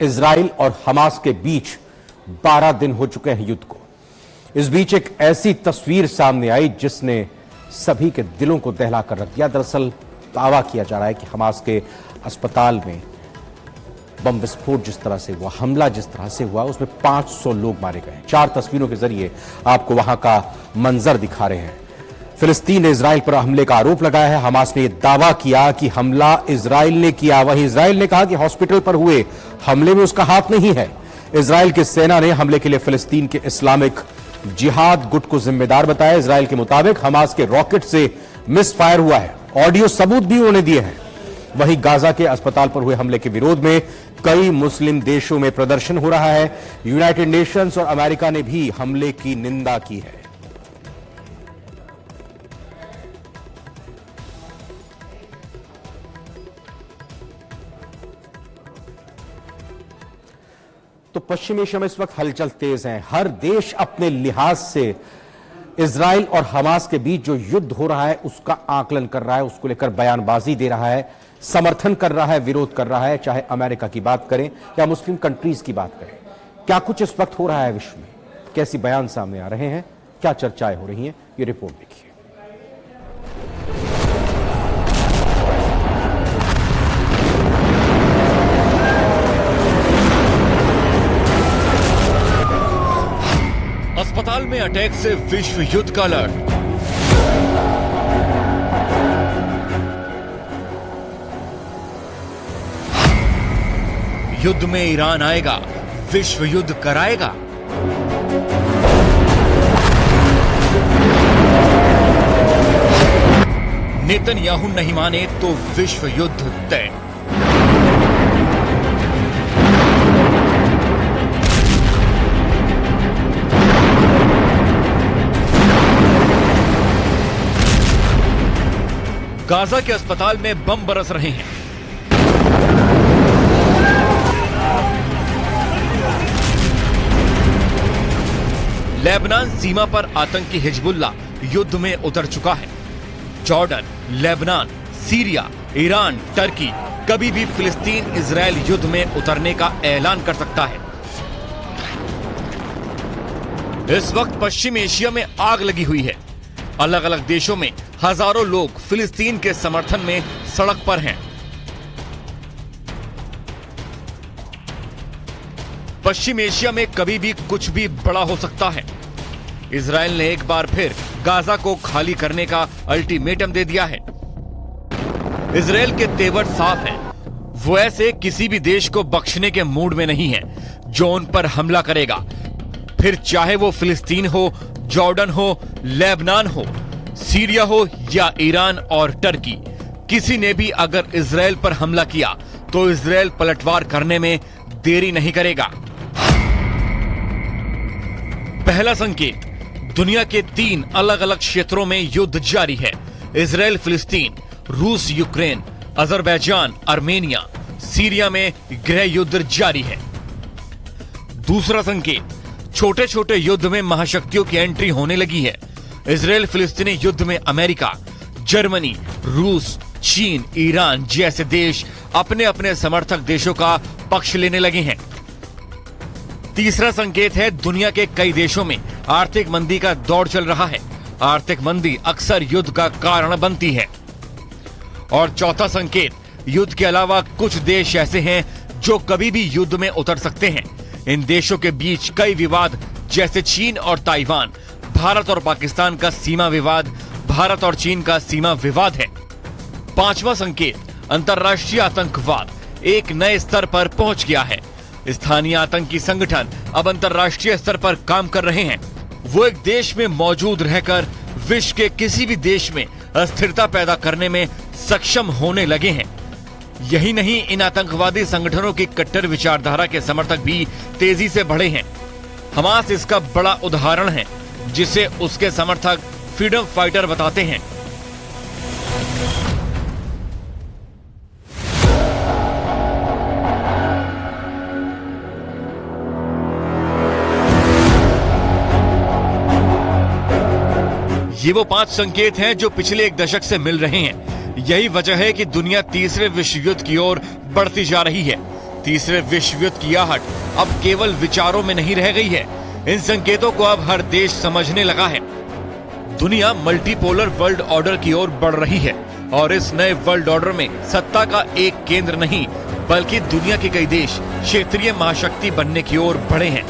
Israel और Hamas के बीच 12 दिन हो चुके हैं युद्ध को। इस बीच एक ऐसी तस्वीर सामने आई जिसने सभी के दिलों को दहला कर रख दिया। दरअसल दावा किया जा रहा है कि हमास के अस्पताल में बम विस्फोट जिस तरह से हुआ, हमला जिस तरह से हुआ, उसमें 500 लोग मारे गए। 4 तस्वीरों के जरिए आपको वहां का मंजर दिखा रहे हैं। फिलिस्तीन ने इजराइल पर हमले का आरोप लगाया है। हमास ने यह दावा किया कि हमला इजराइल ने किया। वहीं इजराइल ने कहा कि हॉस्पिटल पर हुए हमले में उसका हाथ नहीं है। इजराइल की सेना ने हमले के लिए फिलिस्तीन के इस्लामिक जिहाद गुट को जिम्मेदार बताया। इजराइल के मुताबिक हमास के रॉकेट से मिस फायर हुआ है। ऑडियो सबूत भी उन्होंने दिए हैं। वहीं गाजा के अस्पताल पर हुए हमले के विरोध में कई मुस्लिम देशों में प्रदर्शन हो रहा है। यूनाइटेड नेशंस और अमेरिका ने भी हमले की निंदा की है। तो पश्चिमी एशिया में इस वक्त हलचल तेज है। हर देश अपने लिहाज से इजराइल और हमास के बीच जो युद्ध हो रहा है उसका आकलन कर रहा है, उसको लेकर बयानबाजी दे रहा है, समर्थन कर रहा है, विरोध कर रहा है। चाहे अमेरिका की बात करें या मुस्लिम कंट्रीज की बात करें, क्या कुछ इस वक्त हो रहा है विश्व में, कैसी बयान सामने आ रहे हैं, क्या चर्चाएं हो रही हैं, ये रिपोर्ट देखिए। अस्पताल में अटैक से विश्व युद्ध का अलर्ट। युद्ध में ईरान आएगा, विश्व युद्ध कराएगा। नेतन्याहू नहीं माने तो विश्व युद्ध तय। गाजा के अस्पताल में बम बरस रहे हैं। लेबनान सीमा पर आतंकी हिजबुल्लाह युद्ध में उतर चुका है। Jordan, Lebanon, Syria, Iran, Turkey कभी भी फिलिस्तीन इजराइल युद्ध में उतरने का ऐलान कर सकता है। इस वक्त पश्चिम एशिया में आग लगी हुई है। अलग अलग देशों में हजारों लोग फिलिस्तीन के समर्थन में सड़क पर हैं। पश्चिम एशिया में कभी भी कुछ भी बड़ा हो सकता है। इजराइल ने एक बार फिर गाजा को खाली करने का अल्टीमेटम दे दिया है। इजराइल के तेवर साफ हैं। वो ऐसे किसी भी देश को बख्शने के मूड में नहीं है जो उन पर हमला करेगा, फिर चाहे वो फिलिस्तीन हो, जॉर्डन हो, लेबनान हो, सीरिया हो या ईरान और टर्की। किसी ने भी अगर इजराइल पर हमला किया तो इजराइल पलटवार करने में देरी नहीं करेगा। पहला संकेत, दुनिया के 3 अलग अलग क्षेत्रों में युद्ध जारी है। इजराइल फिलिस्तीन, रूस यूक्रेन, अजरबैजान आर्मेनिया, सीरिया में गृह युद्ध जारी है। दूसरा संकेत, छोटे छोटे युद्ध में महाशक्तियों की एंट्री होने लगी है। इजराइल फिलिस्तीनी युद्ध में अमेरिका, जर्मनी, रूस, चीन, ईरान जैसे देश अपने अपने समर्थक देशों का पक्ष लेने लगे हैं। तीसरा संकेत है, दुनिया के कई देशों में आर्थिक मंदी का दौर चल रहा है। आर्थिक मंदी अक्सर युद्ध का कारण बनती है। और चौथा संकेत, युद्ध के अलावा कुछ देश ऐसे हैं जो कभी भी युद्ध में उतर सकते हैं। इन देशों के बीच कई विवाद, जैसे चीन और ताइवान, भारत और पाकिस्तान का सीमा विवाद, भारत और चीन का सीमा विवाद है। पांचवा संकेत, अंतर्राष्ट्रीय आतंकवाद एक नए स्तर पर पहुंच गया है। स्थानीय आतंकी संगठन अब अंतर्राष्ट्रीय स्तर पर काम कर रहे हैं। वो एक देश में मौजूद रहकर विश्व के किसी भी देश में अस्थिरता पैदा करने में सक्षम होने लगे हैं। यही नहीं, इन आतंकवादी संगठनों की कट्टर विचारधारा के समर्थक भी तेजी से बढ़े हैं। हमास इसका बड़ा उदाहरण है, जिसे उसके समर्थक फ्रीडम फाइटर बताते हैं। ये वो 5 संकेत हैं जो पिछले 1 दशक से मिल रहे हैं। यही वजह है कि दुनिया तीसरे विश्व युद्ध की ओर बढ़ती जा रही है। तीसरे विश्व युद्ध की आहट अब केवल विचारों में नहीं रह गई है, इन संकेतों को अब हर देश समझने लगा है। दुनिया मल्टीपोलर वर्ल्ड ऑर्डर की ओर बढ़ रही है और इस नए वर्ल्ड ऑर्डर में सत्ता का एक केंद्र नहीं बल्कि दुनिया के कई देश क्षेत्रीय महाशक्ति बनने की ओर बढ़े हैं।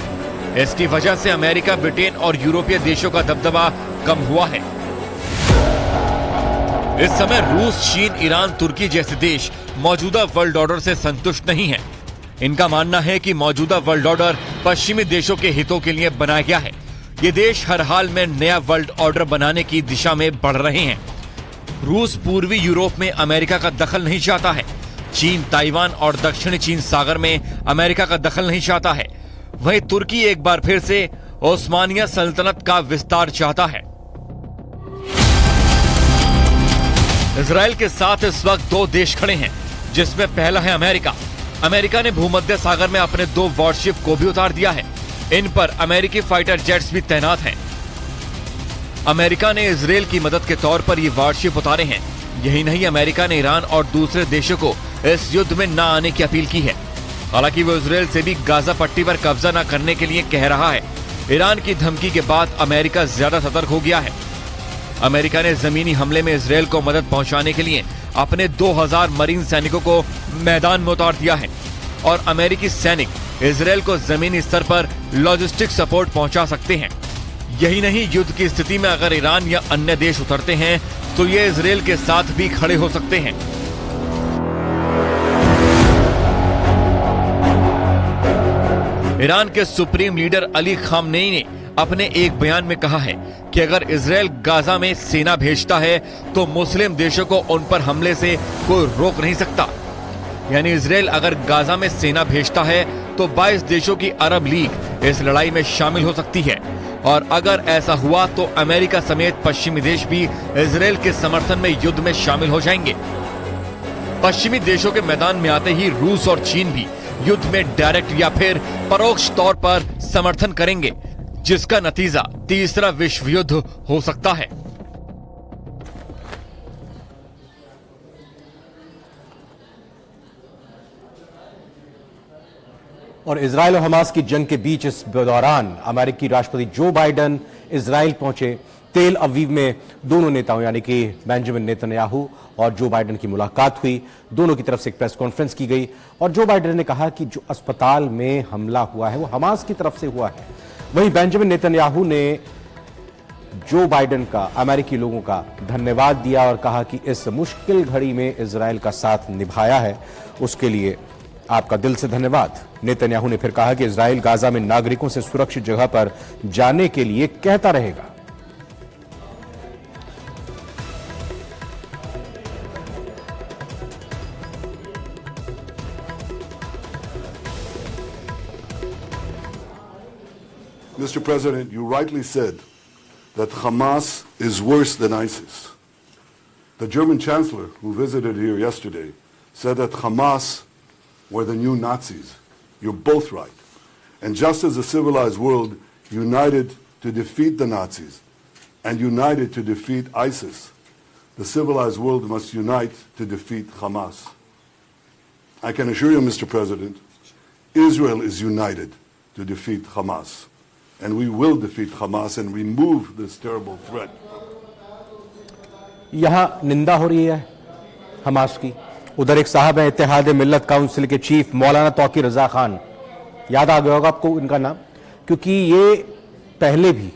इसकी वजह से अमेरिका, ब्रिटेन और यूरोपीय देशों का दबदबा कम हुआ है। इस समय रूस, चीन, ईरान, तुर्की जैसे देश मौजूदा वर्ल्ड ऑर्डर से संतुष्ट नहीं हैं। इनका मानना है कि मौजूदा वर्ल्ड ऑर्डर पश्चिमी देशों के हितों के लिए बनाया गया है। ये देश हर हाल में नया वर्ल्ड ऑर्डर बनाने की दिशा में बढ़ रहे हैं। रूस पूर्वी यूरोप में अमेरिका का दखल नहीं चाहता है। चीन ताइवान और दक्षिणी चीन सागर में अमेरिका का दखल नहीं चाहता है। वहीं तुर्की एक बार फिर से ओस्मानिया सल्तनत का विस्तार चाहता है। इजराइल के साथ इस वक्त दो देश खड़े हैं, जिसमें पहला है अमेरिका। अमेरिका ने भूमध्य सागर में अपने 2 वॉरशिप को भी उतार दिया है। इन पर अमेरिकी फाइटर जेट्स भी तैनात हैं। अमेरिका ने इजराइल की मदद के तौर पर ये वॉरशिप उतारे हैं। यही नहीं, अमेरिका ने ईरान और दूसरे देशों को इस युद्ध में न आने की अपील की है। हालांकि वो इजराइल से भी गाजा पट्टी पर कब्जा न करने के लिए कह रहा है। ईरान की धमकी के बाद अमेरिका ज्यादा सतर्क हो गया है। अमेरिका ने जमीनी हमले में इजराइल को मदद पहुंचाने के लिए अपने 2000 मरीन सैनिकों को मैदान में उतार दिया है और अमेरिकी सैनिक इजराइल को जमीनी स्तर पर लॉजिस्टिक सपोर्ट पहुंचा सकते हैं। यही नहीं, युद्ध की स्थिति में अगर ईरान या अन्य देश उतरते हैं तो ये इजराइल के साथ भी खड़े हो सकते हैं। ईरान के सुप्रीम लीडर अली खामनेई ने अपने एक बयान में कहा है कि अगर इजराइल गाजा में सेना भेजता है तो मुस्लिम देशों को उन पर हमले से कोई रोक नहीं सकता। यानी इजराइल अगर गाजा में सेना भेजता है तो 22 देशों की अरब लीग इस लड़ाई में शामिल हो सकती है और अगर ऐसा हुआ तो अमेरिका समेत पश्चिमी देश भी इजराइल के समर्थन में युद्ध में शामिल हो जाएंगे। पश्चिमी देशों के मैदान में आते ही रूस और चीन भी युद्ध में डायरेक्ट या फिर परोक्ष तौर पर समर्थन करेंगे, जिसका नतीजा तीसरा विश्व युद्ध हो सकता है। और इजराइल और हमास की जंग के बीच इस दौरान अमेरिकी राष्ट्रपति जो बाइडेन इजराइल पहुंचे। तेल अवीव में दोनों नेताओं यानी कि बेंजामिन नेतन्याहू और जो बाइडेन की मुलाकात हुई। दोनों की तरफ से एक प्रेस कॉन्फ्रेंस की गई और जो बाइडेन ने कहा कि जो अस्पताल में हमला हुआ है वो हमास की तरफ से हुआ है। वहीं बेंजामिन नेतन्याहू ने जो बाइडेन का, अमेरिकी लोगों का धन्यवाद दिया और कहा कि इस मुश्किल घड़ी में इजराइल का साथ निभाया है, उसके लिए आपका दिल से धन्यवाद। नेतन्याहू ने फिर कहा कि इजराइल गाजा में नागरिकों से सुरक्षित जगह पर जाने के लिए कहता रहेगा। Mr. President, you rightly said that Hamas is worse than ISIS. The German Chancellor, who visited here yesterday, said that Hamas were the new Nazis. You're both right. And just as the civilized world united to defeat the Nazis and united to defeat ISIS, the civilized world must unite to defeat Hamas. I can assure you, Mr. President, Israel is united to defeat Hamas. And we will defeat Hamas and remove this terrible threat. यहां निंदा हो रही है Hamas की। उधर एक साहब है इत्तेहाद मिल्लत काउंसिल के चीफ मौलाना तौकी रजा खान, याद आ गया होगा आपको इनका नाम, क्योंकि ये पहले भी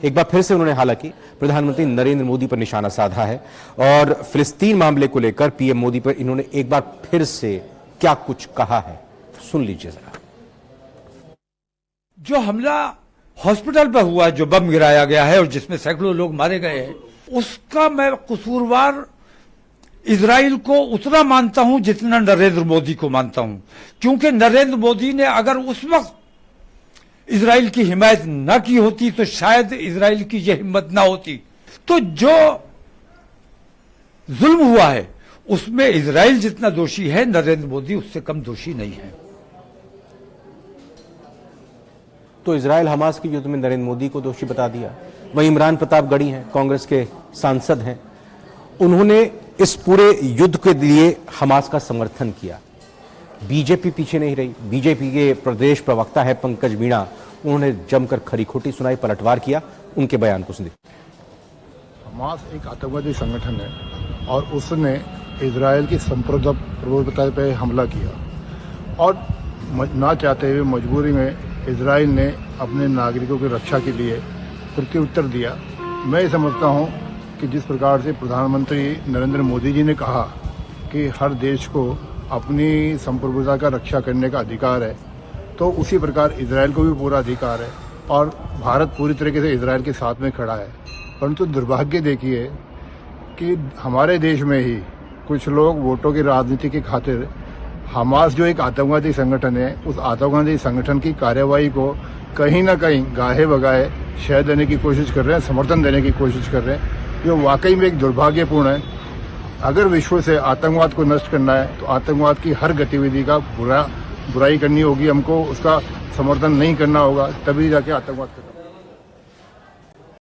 एक बार फिर से उन्होंने हालांकि प्रधानमंत्री नरेंद्र मोदी पर निशाना साधा है और फिलिस्तीन मामले को लेकर पीएम मोदी पर इन्होंने एक बार फिर से क्या कुछ कहा है, सुन लीजिए जरा। जो हमला हॉस्पिटल पर हुआ है, जो बम गिराया गया है और जिसमें सैकड़ों लोग मारे गए हैं, उसका मैं कसूरवार इजराइल को उतना मानता हूं जितना नरेंद्र मोदी को मानता हूं। क्योंकि नरेंद्र मोदी ने अगर उस वक्त इजराइल की हिमायत न की होती तो शायद इजराइल की यह हिम्मत न होती। तो जो जुल्म हुआ है उसमें इजराइल जितना दोषी है, नरेंद्र मोदी उससे कम दोषी नहीं है। तो इजराइल हमास के युद्ध में नरेंद्र मोदी को दोषी बता दिया। वहीं इमरान प्रतापगढ़ी हैं, कांग्रेस के सांसद हैं, उन्होंने इस पूरे युद्ध के लिए हमास का समर्थन किया। बीजेपी पीछे नहीं रही। बीजेपी के प्रदेश प्रवक्ता है पंकज मीणा, उन्होंने जमकर खरी खोटी सुनाई, पलटवार किया। उनके बयान को सुनिए। हमास एक आतंकवादी संगठन है और उसने इजराइल की संप्रभुता पर हमला किया और ना चाहते हुए मजबूरी में इजराइल ने अपने नागरिकों की रक्षा के लिए प्रत्युत्तर दिया। मैं समझता हूं कि जिस प्रकार से प्रधानमंत्री नरेंद्र मोदी जी ने कहा कि हर देश को अपनी संप्रभुता का रक्षा करने का अधिकार है, तो उसी प्रकार इजराइल को भी पूरा अधिकार है और भारत पूरी तरीके से इजराइल के साथ में खड़ा है। परंतु दुर्भाग्य देखिए कि हमारे देश में ही कुछ लोग वोटों की राजनीति की खातिर हमास जो एक आतंकवादी संगठन है, उस आतंकवादी संगठन की कार्यवाही को कहीं ना कहीं गाहे बगाए शह देने की कोशिश कर रहे हैं, समर्थन देने की कोशिश कर रहे हैं, जो वाकई में एक दुर्भाग्यपूर्ण है। अगर विश्व से आतंकवाद को नष्ट करना है तो आतंकवाद की हर गतिविधि का बुराई करनी होगी, हमको उसका समर्थन नहीं करना होगा, तभी जाके आतंकवाद